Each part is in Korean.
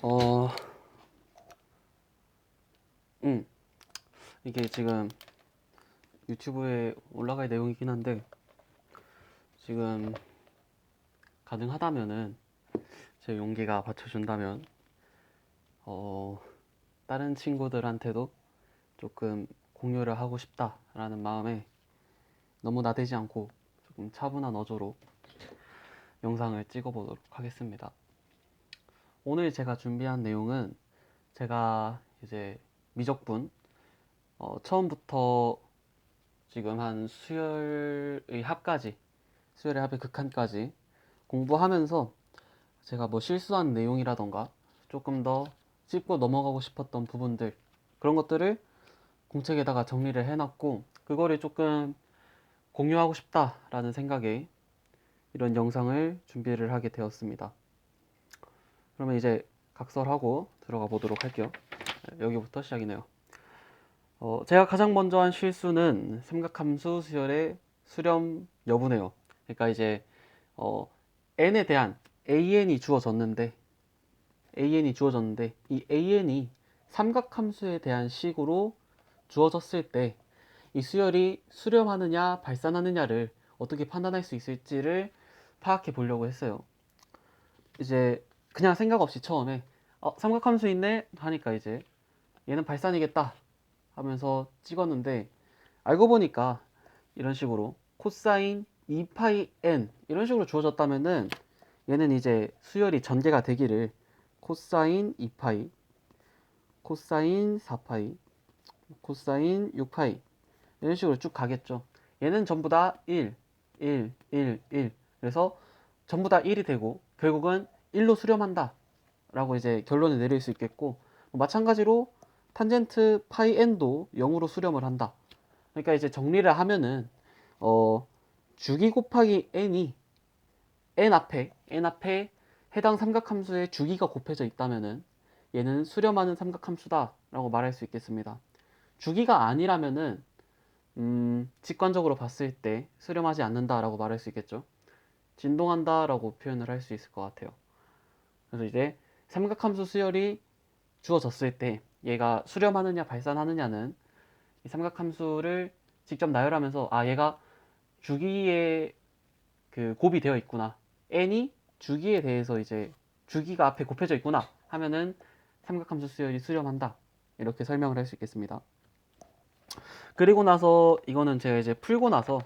어, 음, 이게 지금 유튜브에 올라갈 내용이긴 한데, 지금 가능하다면은, 제 용기가 받쳐준다면, 어, 다른 친구들한테도 조금 공유를 하고 싶다라는 마음에 너무 나대지 않고 조금 차분한 어조로 영상을 찍어보도록 하겠습니다. 오늘 제가 준비한 내용은 제가 이제 미적분, 처음부터 지금 한 수열의 합까지, 수열의 합의 극한까지 공부하면서 제가 뭐 실수한 내용이라던가 조금 더 짚고 넘어가고 싶었던 부분들, 그런 것들을 공책에다가 정리를 해놨고, 그거를 조금 공유하고 싶다라는 생각에 이런 영상을 준비를 하게 되었습니다. 그러면 이제 각설하고 들어가 보도록 할게요. 여기부터 시작이네요. 제가 가장 먼저 한 실수는 삼각함수 수열의 수렴 여부네요. 그러니까 이제 어, n에 대한 an이 주어졌는데 이 an이 삼각함수에 대한 식으로 주어졌을 때 이 수열이 수렴하느냐 발산하느냐를 어떻게 판단할 수 있을지를 파악해 보려고 했어요. 이제 그냥 생각 없이 처음에 삼각함수 있네 하니까 이제 얘는 발산이겠다 하면서 찍었는데, 알고 보니까 이런 식으로 코사인 2파이 n 이런 식으로 주어졌다면은 얘는 이제 수열이 전개가 되기를 코사인 2파이, 코사인 4파이, 코사인 6파이 이런 식으로 쭉 가겠죠. 얘는 전부 다 1, 1, 1, 1. 그래서 전부 다 1이 되고 결국은 1로 수렴한다 라고 이제 결론을 내릴 수 있겠고, 마찬가지로 탄젠트 파이 n도 0으로 수렴을 한다. 그러니까 이제 정리를 하면은 주기 곱하기 n이 n 앞에 해당 삼각함수의 주기가 곱해져 있다면은 얘는 수렴하는 삼각함수다라고 말할 수 있겠습니다. 주기가 아니라면은 직관적으로 봤을 때 수렴하지 않는다라고 말할 수 있겠죠. 진동한다라고 표현을 할 수 있을 것 같아요. 그래서 이제 삼각함수 수열이 주어졌을 때 얘가 수렴하느냐 발산하느냐는 이 삼각함수를 직접 나열하면서 얘가 주기에 그 곱이 되어 있구나, n이 주기에 대해서 이제 주기가 앞에 곱해져 있구나 하면은 삼각함수 수열이 수렴한다, 이렇게 설명을 할 수 있겠습니다. 그리고 나서 이거는 제가 이제 풀고 나서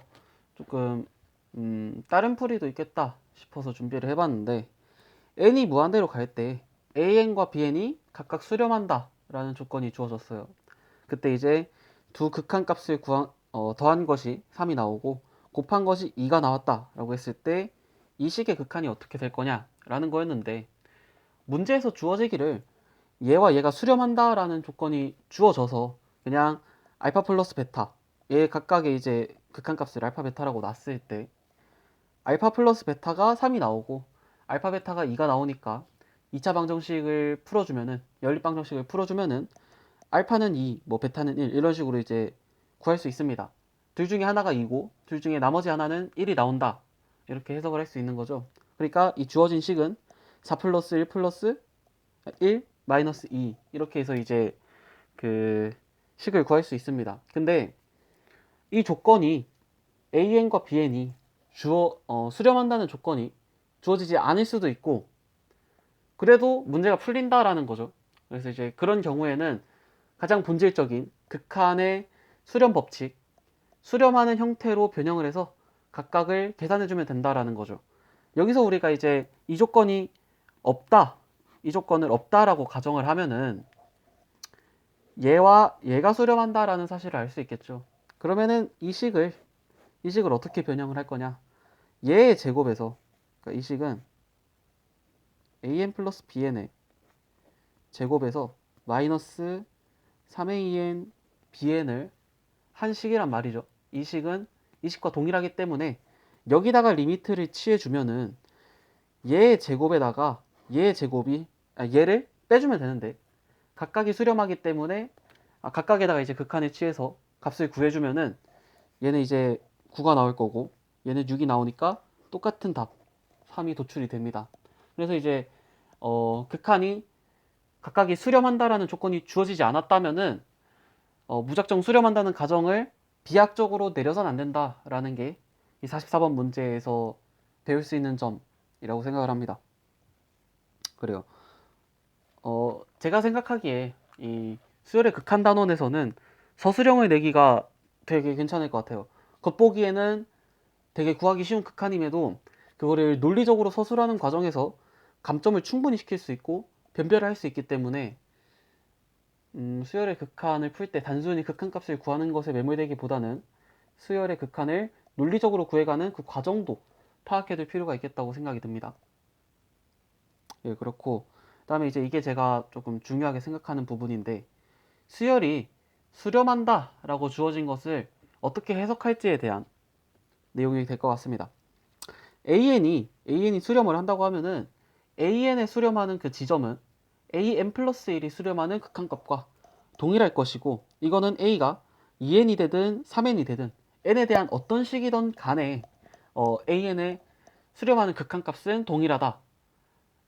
조금 다른 풀이도 있겠다 싶어서 준비를 해봤는데, n이 무한대로 갈 때 an과 bn이 각각 수렴한다 라는 조건이 주어졌어요. 그때 이제 두 극한값을 더한 것이 3이 나오고 곱한 것이 2가 나왔다 라고 했을 때 이 식의 극한이 어떻게 될 거냐 라는 거였는데, 문제에서 주어지기를 얘와 얘가 수렴한다 라는 조건이 주어져서 그냥 알파 플러스 베타, 얘 각각의 이제 극한값을 알파 베타라고 놨을 때 알파 플러스 베타가 3이 나오고 알파 베타가 2가 나오니까 2차 방정식을 풀어주면은, 연립 방정식을 풀어주면은 알파는 2, 뭐 베타는 1 이런 식으로 이제 구할 수 있습니다. 둘 중에 하나가 2고 둘 중에 나머지 하나는 1이 나온다, 이렇게 해석을 할 수 있는 거죠. 그러니까 이 주어진 식은 4 플러스 1 플러스 1 마이너스 2 이렇게 해서 이제 그 식을 구할 수 있습니다. 근데 이 조건이 an과 bn이 수렴한다는 조건이 주어지지 않을 수도 있고, 그래도 문제가 풀린다라는 거죠. 그래서 이제 그런 경우에는 가장 본질적인 극한의 수렴 법칙, 수렴하는 형태로 변형을 해서 각각을 계산해주면 된다라는 거죠. 여기서 우리가 이제 이 조건이 없다, 이 조건을 없다라고 가정을 하면은 얘와 얘가 수렴한다라는 사실을 알 수 있겠죠. 그러면은 이 식을 어떻게 변형을 할 거냐? 얘의 제곱에서, 그러니까 이 식은 an 플러스 bn의 제곱에서 마이너스 3an bn을 한 식이란 말이죠. 이 식은 이 식과 동일하기 때문에 여기다가 리미트를 취해주면은 얘의 제곱에다가 얘의 제곱이 얘를 빼주면 되는데, 각각이 수렴하기 때문에 각각에다가 이제 극한을 취해서 값을 구해주면은 얘는 이제 9가 나올 거고 얘는 6이 나오니까 똑같은 답 3이 도출이 됩니다. 그래서 이제 극한이 각각이 수렴한다라는 조건이 주어지지 않았다면은 무작정 수렴한다는 가정을 비약적으로 내려선 안 된다라는 게 이 44번 문제에서 배울 수 있는 점이라고 생각을 합니다. 그래요. 제가 생각하기에 이 수열의 극한 단원에서는 서술형을 내기가 되게 괜찮을 것 같아요. 겉보기에는 되게 구하기 쉬운 극한임에도 그거를 논리적으로 서술하는 과정에서 감점을 충분히 시킬 수 있고 변별을 할 수 있기 때문에 수열의 극한을 풀 때 단순히 극한값을 구하는 것에 매몰되기보다는 수열의 극한을 논리적으로 구해가는 그 과정도 파악해둘 필요가 있겠다고 생각이 듭니다. 예, 그렇고 그다음에 이제 이게 제가 조금 중요하게 생각하는 부분인데 수열이 수렴한다 라고 주어진 것을 어떻게 해석할지에 대한 내용이 될 것 같습니다. AN이 수렴을 한다고 하면은 AN에 수렴하는 그 지점은 AN 플러스 1이 수렴하는 극한값과 동일할 것이고 이거는 A가 2N이 되든 3N이 되든 N에 대한 어떤 식이든 간에 AN에 수렴하는 극한값은 동일하다.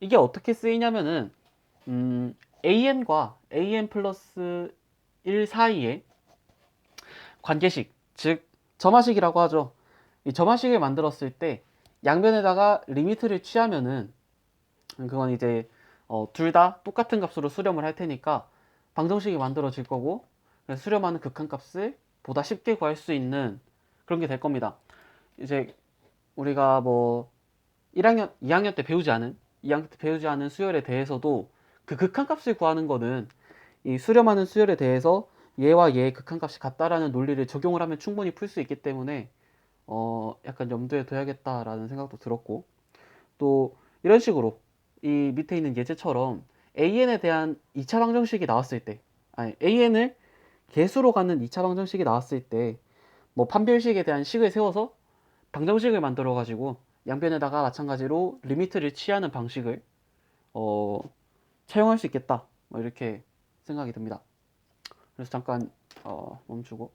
이게 어떻게 쓰이냐면은 AN과 AN 플러스 1 사이에 관계식, 즉 점화식이라고 하죠. 이 점화식을 만들었을 때 양변에다가 리미트를 취하면은 그건 이제 둘 다 똑같은 값으로 수렴을 할 테니까 방정식이 만들어질 거고 그래서 수렴하는 극한값을 보다 쉽게 구할 수 있는 그런 게 될 겁니다. 이제 우리가 뭐 1학년, 2학년 때 배우지 않은 수열에 대해서도 그 극한값을 구하는 거는 이 수렴하는 수열에 대해서 얘와 얘의 극한값이 같다라는 논리를 적용을 하면 충분히 풀 수 있기 때문에 약간 염두에 둬야겠다라는 생각도 들었고 또 이런 식으로 이 밑에 있는 예제처럼 AN에 대한 2차 방정식이 나왔을 때 아니 AN을 개수로 갖는 2차 방정식이 나왔을 때 뭐 판별식에 대한 식을 세워서 방정식을 만들어 가지고 양변에다가 마찬가지로 리미트를 취하는 방식을 어, 차용할 수 있겠다 뭐 이렇게 생각이 듭니다. 그래서 잠깐 멈추고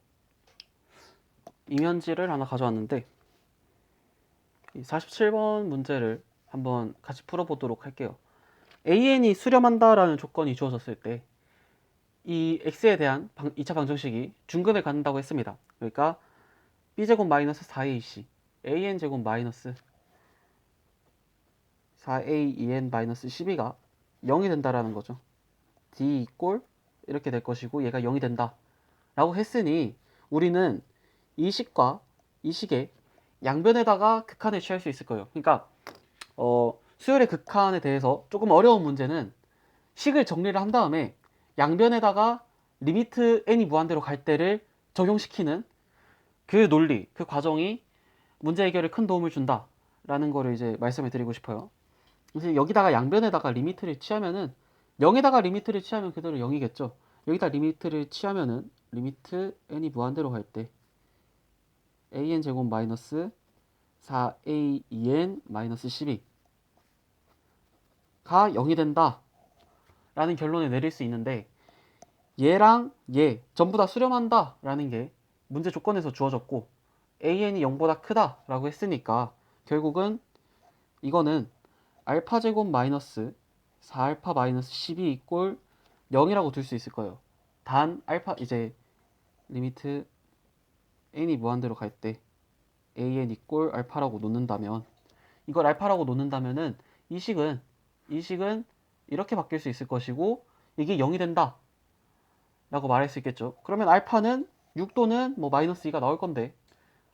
이면지를 하나 가져왔는데 이 47번 문제를 한번 같이 풀어보도록 할게요. AN이 수렴한다라는 조건이 주어졌을 때 이 x에 대한 2차 방정식이 중근을 갖는다고 했습니다. 그러니까 b제곱 마이너스 4ac an 제곱 마이너스 4a2n 마이너스 12가 0이 된다라는 거죠. d 이꼴 이렇게 될 것이고 얘가 0이 된다 라고 했으니 우리는 이 식과 이 식의 양변에다가 극한을 취할 수 있을 거예요. 그러니까 수열의 극한에 대해서 조금 어려운 문제는 식을 정리를 한 다음에 양변에다가 리미트 n이 무한대로 갈 때를 적용시키는 그 논리, 그 과정이 문제 해결에 큰 도움을 준다라는 거를 이제 말씀을 드리고 싶어요. 그래서 여기다가 양변에다가 리미트를 취하면은 0에다가 리미트를 취하면 그대로 0이겠죠. 여기다 리미트를 취하면은 리미트 n이 무한대로 갈 때 an 제곱 마이너스 4a2n 마이너스 12가 0이 된다 라는 결론을 내릴 수 있는데 얘랑 얘 전부 다 수렴한다 라는 게 문제 조건에서 주어졌고 an이 0보다 크다 라고 했으니까 결국은 이거는 알파 제곱 마이너스 4알파 마이너스 12 이꼴 0이라고 둘 수 있을 거예요. 단 알파 이제 리미트 n이 무한대로 갈 때 an 이꼴 알파라고 놓는다면 이걸 알파라고 놓는다면은 이 식은 이렇게 바뀔 수 있을 것이고 이게 0이 된다 라고 말할 수 있겠죠. 그러면 알파는 6 또는 뭐 마이너스 2가 나올 건데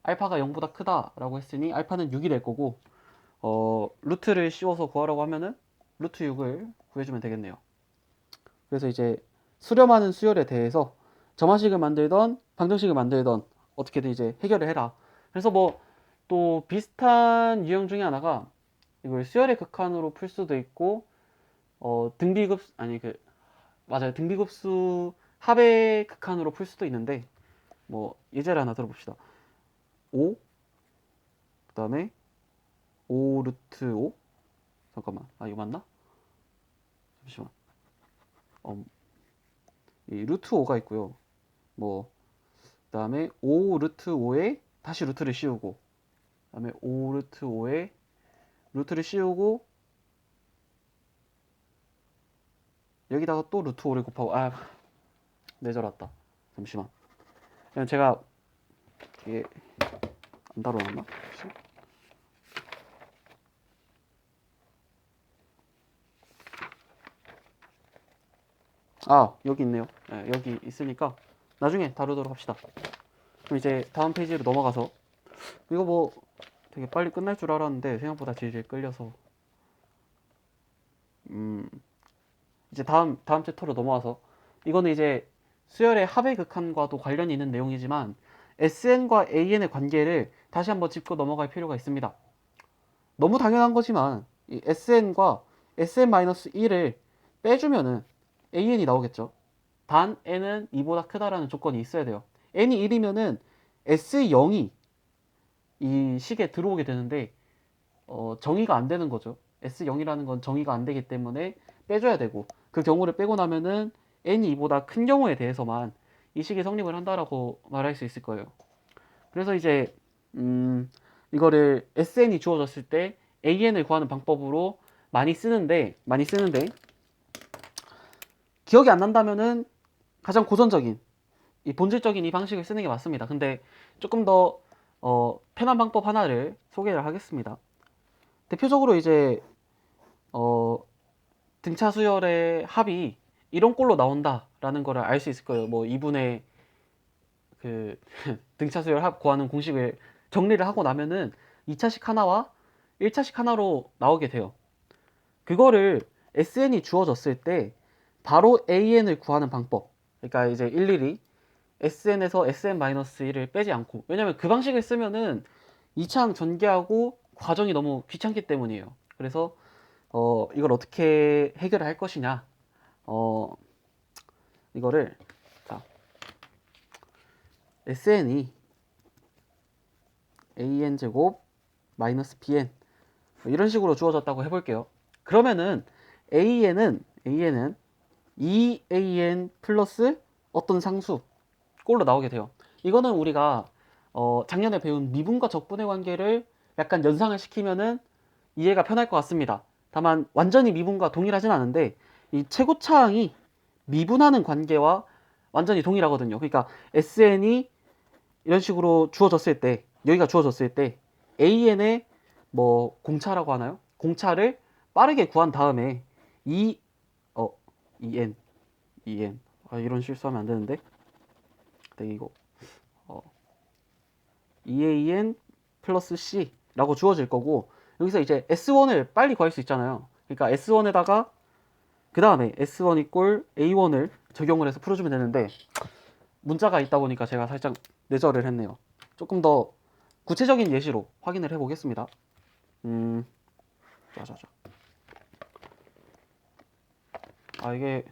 알파가 0보다 크다 라고 했으니 알파는 6이 될 거고 루트를 씌워서 구하라고 하면은 루트 6을 구해주면 되겠네요. 그래서 이제 수렴하는 수열에 대해서 점화식을 만들던 방정식을 만들던 어떻게든 이제 해결을 해라. 그래서 뭐 또 비슷한 유형 중에 하나가 이걸 수열의 극한으로 풀 수도 있고 등비급 아니 그 맞아요 등비급수 합의 극한으로 풀 수도 있는데 뭐 예제를 하나 들어봅시다. 5 그다음에 5 루트 5 잠깐만 이거 맞나? 잠시만 이 루트 5가 있고요. 뭐 그다음에 5 루트 5에 다시 루트를 씌우고 그다음에 5 루트 5에 루트를 씌우고 여기다가 또 루트 5를 곱하고 내절 왔다. 잠시만. 제가 이게 안 다뤄놨나? 여기 있네요. 네, 여기 있으니까 나중에 다루도록 합시다. 그럼 이제 다음 페이지로 넘어가서 이거 뭐 되게 빨리 끝날 줄 알았는데 생각보다 질질 끌려서 이제 다음 챕터로 넘어와서 이거는 이제 수열의 합의 극한과도 관련이 있는 내용이지만 SN과 AN의 관계를 다시 한번 짚고 넘어갈 필요가 있습니다. 너무 당연한 거지만 이 SN과 SN-1을 빼주면은 AN이 나오겠죠. 단 N은 2보다 크다라는 조건이 있어야 돼요. N이 1이면은 S0이 이 식에 들어오게 되는데 정의가 안 되는 거죠. S0이라는 건 정의가 안 되기 때문에 빼줘야 되고 그 경우를 빼고 나면은 N이 2보다 큰 경우에 대해서만 이 식이 성립을 한다라고 말할 수 있을 거예요. 그래서 이제 이거를 SN이 주어졌을 때 AN을 구하는 방법으로 많이 쓰는데 기억이 안 난다면은 가장 고전적인 이 본질적인 이 방식을 쓰는 게 맞습니다. 근데 조금 더 편한 방법 하나를 소개를 하겠습니다. 대표적으로 이제 등차 수열의 합이 이런 꼴로 나온다라는 거를 알 수 있을 거예요. 뭐 2분의 그 등차 수열 합 구하는 공식을 정리를 하고 나면은 2차식 하나와 1차식 하나로 나오게 돼요. 그거를 SN이 주어졌을 때 바로 AN을 구하는 방법. 그러니까 이제 일일이 SN에서 SN-1을 빼지 않고, 왜냐면 그 방식을 쓰면은 2차항 전개하고 과정이 너무 귀찮기 때문이에요. 그래서 이걸 어떻게 해결을 할 것이냐. 이거를 자, SN이 AN 제곱 마이너스 BN 이런 식으로 주어졌다고 해볼게요. 그러면은 AN은 2AN 플러스 어떤 상수 꼴로 나오게 돼요. 이거는 우리가 작년에 배운 미분과 적분의 관계를 약간 연상을 시키면은 이해가 편할 것 같습니다. 다만 완전히 미분과 동일하진 않은데 이 최고차항이 미분하는 관계와 완전히 동일하거든요. 그러니까 SN이 이런 식으로 주어졌을 때, 여기가 주어졌을 때 AN의 뭐 공차라고 하나요? 공차를 빠르게 구한 다음에 이 EN 이런 실수하면 안 되는데. 네, 이거 어, EAN 플러스 C라고 주어질 거고 여기서 이제 S1을 빨리 구할 수 있잖아요. 그러니까 S1에다가 그 다음에 S1 이꼴 A1을 적용을 해서 풀어주면 되는데 문자가 있다 보니까 제가 살짝 내절을 했네요. 조금 더 구체적인 예시로 확인을 해보겠습니다. 자자자. 이게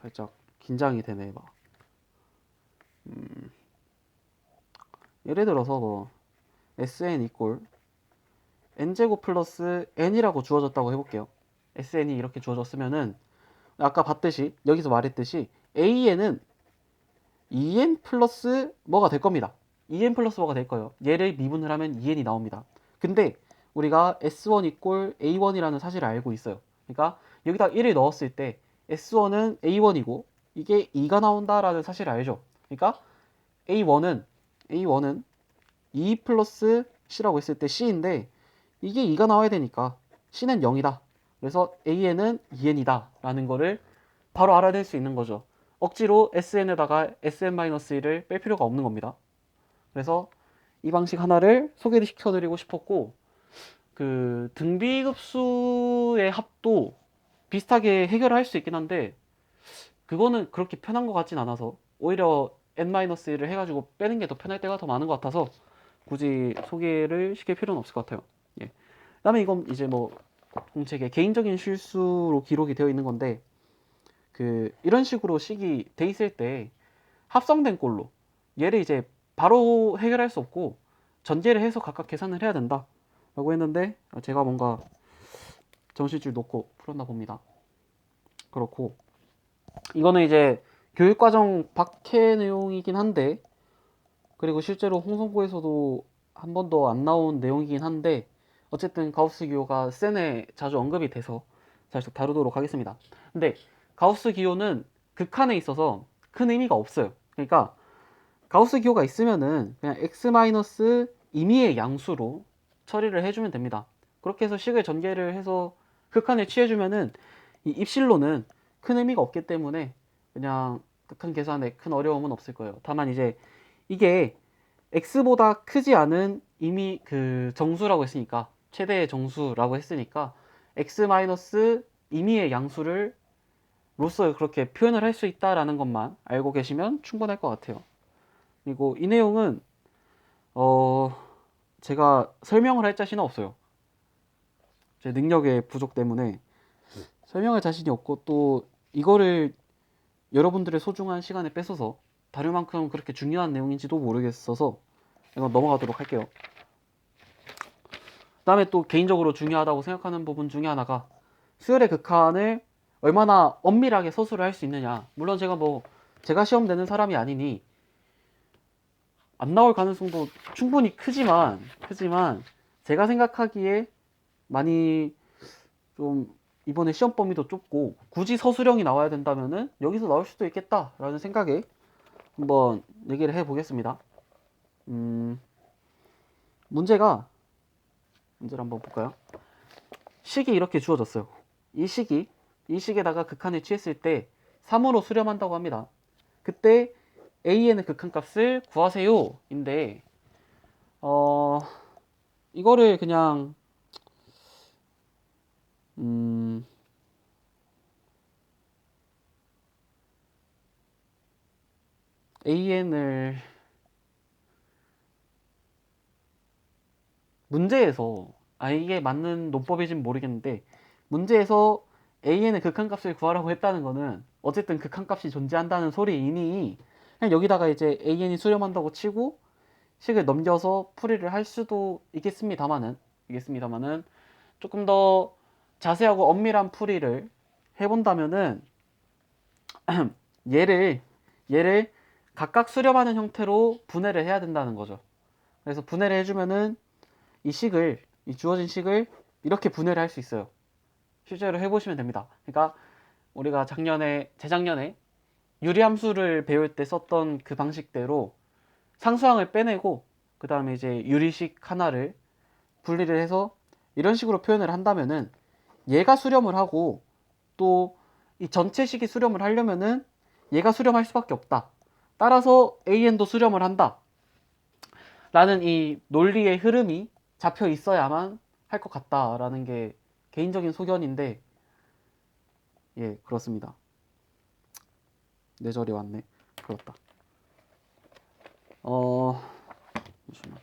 살짝 긴장이 되네. 막. 예를 들어서 뭐 SN 이꼴 n제곱 플러스 n이라고 주어졌다고 해볼게요. SN이 이렇게 주어졌으면은 아까 봤듯이 여기서 말했듯이 AN은 EN 플러스 뭐가 될 겁니다. EN 플러스 뭐가 될 거예요. 얘를 미분을 하면 EN이 나옵니다. 근데 우리가 S1 이꼴 A1이라는 사실을 알고 있어요. 그러니까 여기다 1을 넣었을 때 S1은 A1이고 이게 2가 나온다라는 사실을 알죠. 그러니까 A1은 2 플러스 C라고 했을 때 C인데 이게 2가 나와야 되니까 C는 0이다. 그래서 AN은 2N이다 라는 거를 바로 알아낼 수 있는 거죠. 억지로 SN에다가 SN-1을 뺄 필요가 없는 겁니다. 그래서 이 방식 하나를 소개를 시켜드리고 싶었고 그 등비급수의 합도 비슷하게 해결할 수 있긴 한데 그거는 그렇게 편한 것 같진 않아서 오히려 N-1을 해가지고 빼는 게 더 편할 때가 더 많은 것 같아서 굳이 소개를 시킬 필요는 없을 것 같아요. 예. 그다음에 이건 이제 뭐 공책에 개인적인 실수로 기록이 되어 있는 건데 이런 식으로 식이 돼 있을 때 합성된 꼴로 얘를 이제 바로 해결할 수 없고 전제를 해서 각각 계산을 해야 된다 라고 했는데 제가 뭔가 정신줄 놓고 풀었나 봅니다. 그렇고 이거는 이제 교육과정 밖의 내용이긴 한데 그리고 실제로 홍성고에서도 한 번도 안 나온 내용이긴 한데 어쨌든 가우스 기호가 센에 자주 언급이 돼서 살짝 다루도록 하겠습니다. 근데 가우스 기호는 극한에 있어서 큰 의미가 없어요. 그러니까 가우스 기호가 있으면은 그냥 x 마이너스 임의의 양수로 처리를 해주면 됩니다. 그렇게 해서 식을 전개를 해서 극한을 취해주면은 이 입실로는 큰 의미가 없기 때문에 그냥 극한 계산에 큰 어려움은 없을 거예요. 다만 이제 이게 x보다 크지 않은 이미 그 정수라고 했으니까 최대의 정수라고 했으니까 x 마이너스 임의의 양수를 로서 그렇게 표현을 할 수 있다라는 것만 알고 계시면 충분할 것 같아요. 그리고 이 내용은 제가 설명을 할 자신은 없어요. 제 능력의 부족 때문에 설명할 자신이 없고 또 이거를 여러분들의 소중한 시간에 뺏어서 다룰 만큼 그렇게 중요한 내용인지도 모르겠어서 이건 넘어가도록 할게요. 그 다음에 또 개인적으로 중요하다고 생각하는 부분 중에 하나가 수열의 극한을 얼마나 엄밀하게 서술을 할 수 있느냐. 물론 제가 시험 내는 사람이 아니니 안 나올 가능성도 충분히 크지만 제가 생각하기에 많이 좀 이번에 시험 범위도 좁고 굳이 서술형이 나와야 된다면은 여기서 나올 수도 있겠다라는 생각에 한번 얘기를 해보겠습니다. 문제를 한번 볼까요? 식이 이렇게 주어졌어요. 이 식에다가 극한을 취했을 때 3으로 수렴한다고 합니다. 그때 a의 극한값을 구하세요 인데 이거를 그냥 an을 문제에서 이게 맞는 논법인지는 모르겠는데 문제에서 a의 극한값을 구하라고 했다는 거는 어쨌든 극한값이 존재한다는 소리이니 그냥 여기다가 이제 an이 수렴한다고 치고 식을 넘겨서 풀이를 할 수도 있겠습니다만은 조금 더 자세하고 엄밀한 풀이를 해본다면은 얘를 각각 수렴하는 형태로 분해를 해야 된다는 거죠. 그래서 분해를 해주면은 이 주어진 식을 이렇게 분해를 할 수 있어요. 실제로 해보시면 됩니다. 그러니까 우리가 재작년에 유리함수를 배울 때 썼던 그 방식대로 상수항을 빼내고 그 다음에 이제 유리식 하나를 분리를 해서 이런 식으로 표현을 한다면은 얘가 수렴을 하고 또 이 전체 식이 수렴을 하려면은 얘가 수렴할 수밖에 없다. 따라서 AN도 수렴을 한다. 라는 이 논리의 흐름이 잡혀 있어야만 할 것 같다라는 게 개인적인 소견인데 예, 그렇습니다. 뇌절이 왔네. 그렇다. 잠시만.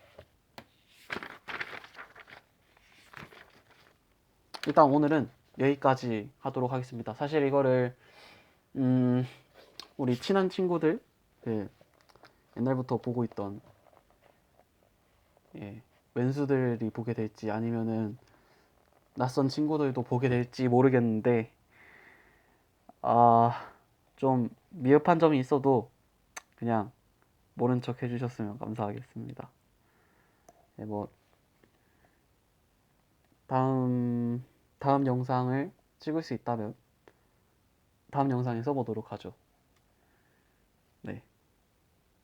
일단 오늘은 여기까지 하도록 하겠습니다. 사실 이거를 우리 친한 친구들 옛날부터 보고 있던 왼수들이 보게 될지 아니면은 낯선 친구들도 보게 될지 모르겠는데 좀 미흡한 점이 있어도 그냥 모른 척 해주셨으면 감사하겠습니다. 뭐 다음 영상을 찍을 수 있다면 다음 영상에 써보도록 하죠.